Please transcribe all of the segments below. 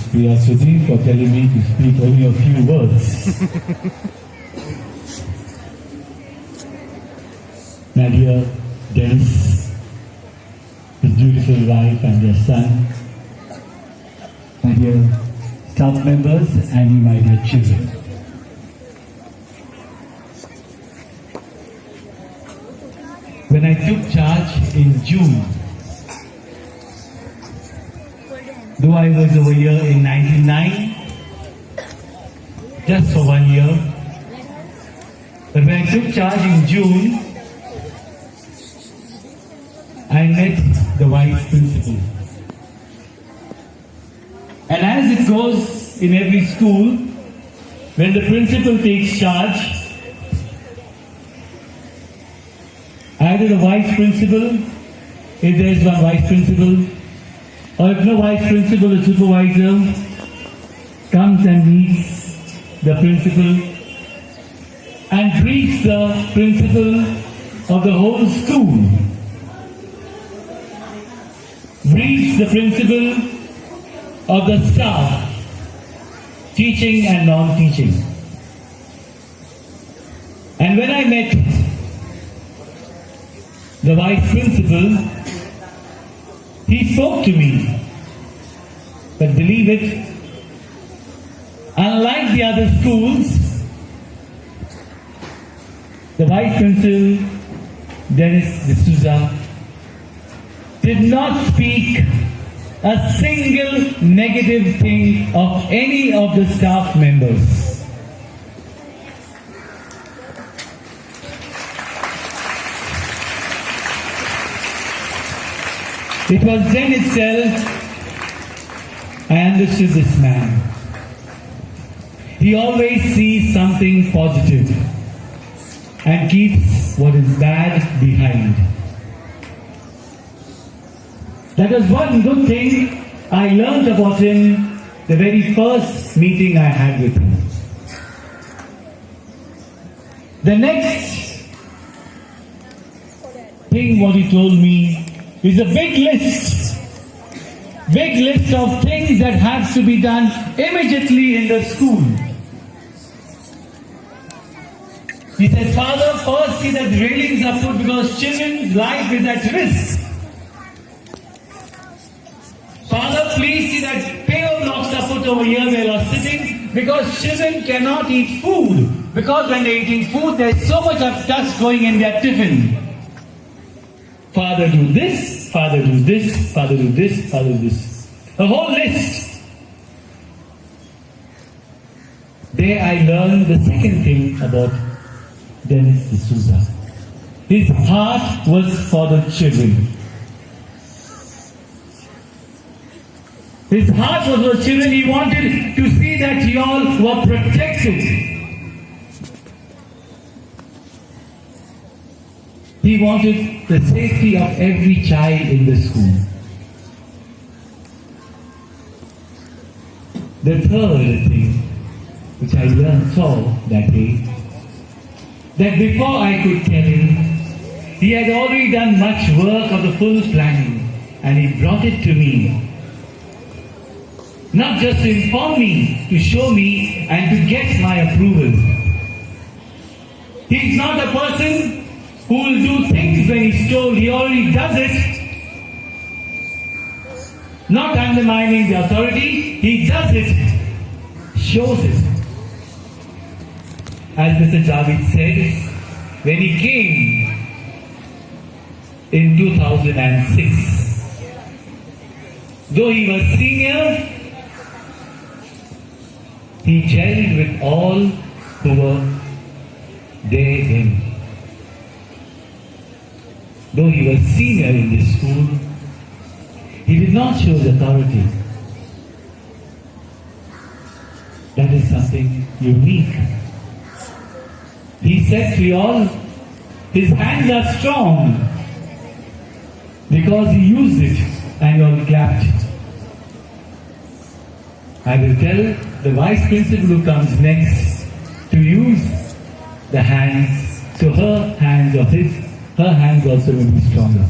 ST.JUDE for telling me to speak only a few words. My dear Denis, his beautiful wife and their son, my dear staff members and my dear children. When I took charge in June, though I was over here in 1999, just for 1 year, but when I took charge in June, I met the vice principal. And as it goes in every school, when the principal takes charge, either the vice principal, if there is one vice principal, or if no vice principal or supervisor comes and meets the principal and greets the principal of the whole school, greets the principal of the staff, teaching and non-teaching. And when I met the vice principal, he spoke to me, but believe it, unlike the other schools, the vice principal, Denis D'Souza, did not speak a single negative thing of any of the staff members. It was then itself I understood this man. He always sees something positive and keeps what is bad behind. That was one good thing I learned about him the very first meeting I had with him. The next thing what he told me is a big list of things that have to be done immediately in the school. He said, Father, first see that railings are put because children's life is at risk. Father, please see that paver blocks are put over here where you are sitting because children cannot eat food. Because when they are eating food, there is so much of dust going in their tiffin. Father, do this, Father, do this, Father, do this, Father, do this. A whole list. There I learned the second thing about Denis D'Souza. His heart was for the children. His heart was for children. He wanted to see that you all were protected. He wanted the safety of every child in the school. The third thing which I saw that day, that before I could tell him, he had already done much work of the full planning and he brought it to me. Not just to inform me, to show me and to get my approval. He's not a person who will do things when he's told. He already does it. Not undermining the authority, he does it, shows it. As Mr. Javed said, when he came in 2006, though he was senior, he gelled with all who were there then. Though he was senior in this school, he did not show his authority. That is something unique. He said to you all, his hands are strong because he used it and you all clapped. I will tell the vice principal who comes next to use the hands, so her hands also will be stronger.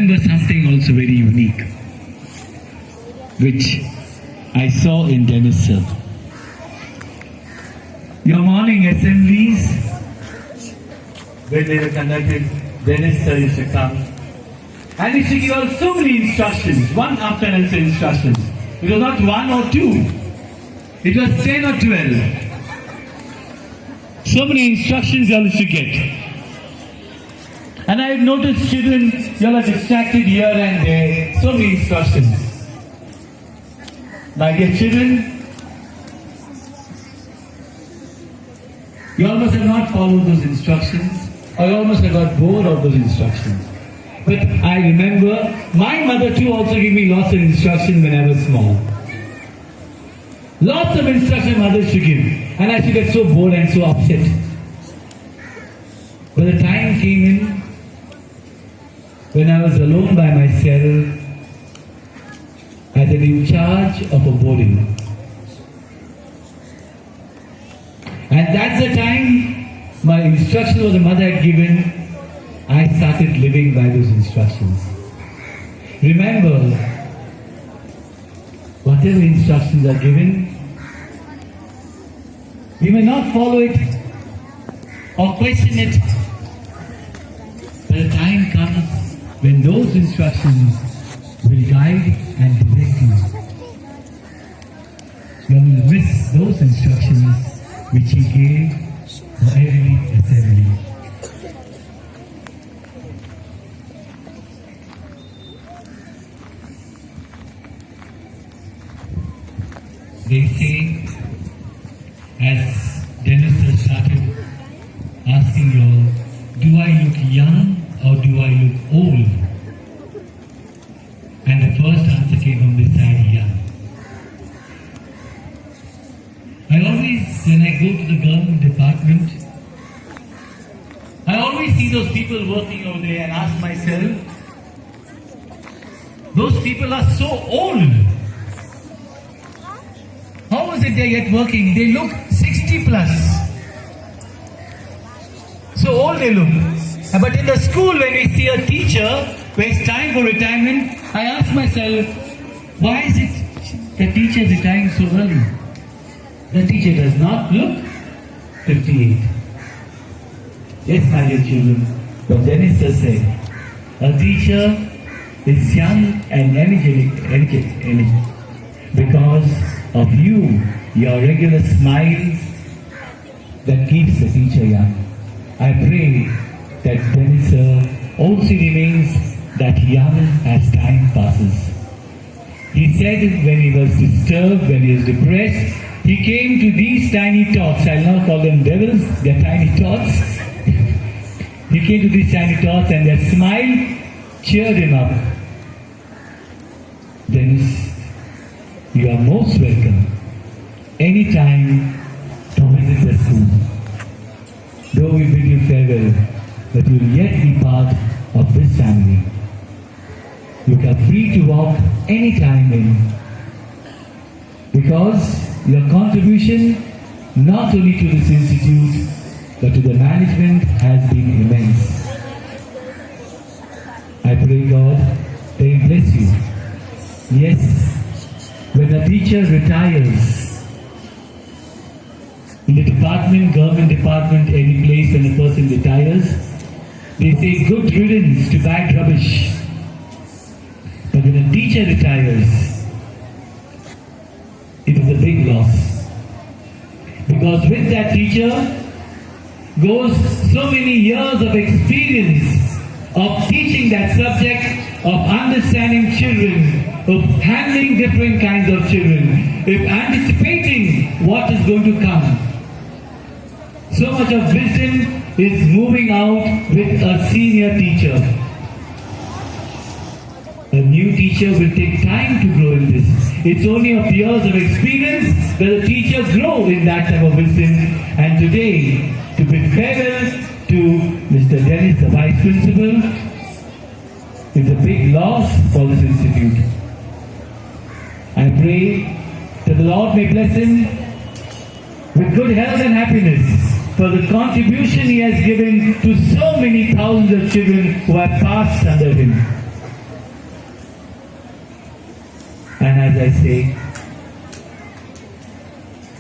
remember something also very unique, which I saw in Denis sir. Your morning assemblies, when they were conducted, Denis sir used to come and he used to give out so many instructions, one after another instructions. It was not one or two, it was 10 or 12. So many instructions you all used to get. And I have noticed children, you all are distracted here and there, so many instructions. My dear children, you all must have not followed those instructions, or you all must have got bored of those instructions. But I remember my mother too also gave me lots of instructions when I was small. Lots of instructions mothers should give, and I used to get so bored and so upset. But the time came in when I was alone by myself as an in charge of a boarding. And that's the time my instructions what the mother had given, I started living by those instructions. Remember, whatever instructions are given, we may not follow it or question it, but the time comes when those instructions will guide and direct you. You will miss those instructions which he gave for every assembly. They say, as Denis has started asking you all, do I look young or do I look old? And the first answer came from this side, young. I always, when I go to the government department, I always see those people working over there and ask myself, those people are so old. How is it they're yet working? They look 60 plus. So old they look. But in the school when we see a teacher, when it's time for retirement, I ask myself, why is it the teacher is retiring so early? The teacher does not look 58. Yes, my dear children, but Denis has said, a teacher is young and energetic because of you, your regular smiles that keeps the teacher young. I pray that Denis also remains that young as time passes. He said when he was disturbed, when he was depressed, he came to these tiny tots. I'll not call them devils, they're tiny tots. He came to these tiny tots and their smile cheered him up. Denis, you are most welcome anytime to visit the school. Though we bid you farewell, but you will yet be part of this family. You are free to walk anytime in, because your contribution not only to this institute but to the management has been immense. I pray God that He bless you. Yes, when a teacher retires, in the department, government department, any place when a person retires, they say good riddance to bad rubbish. But when a teacher retires, it is a big loss. Because with that teacher goes so many years of experience of teaching that subject, of understanding children, of handling different kinds of children, of anticipating what is going to come. So much of wisdom is moving out with a senior teacher. A new teacher will take time to grow in this. It's only of years of experience that the teacher grows in that type of wisdom. And today, to bid farewell to Mr. Denis, the Vice Principal, is a big loss for this institute. I pray that the Lord may bless him with good health and happiness for the contribution he has given to so many thousands of children who have passed under him. And as I say,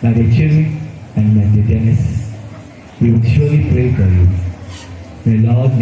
my dear children and my dear Dennis, we will surely pray for you. May Lord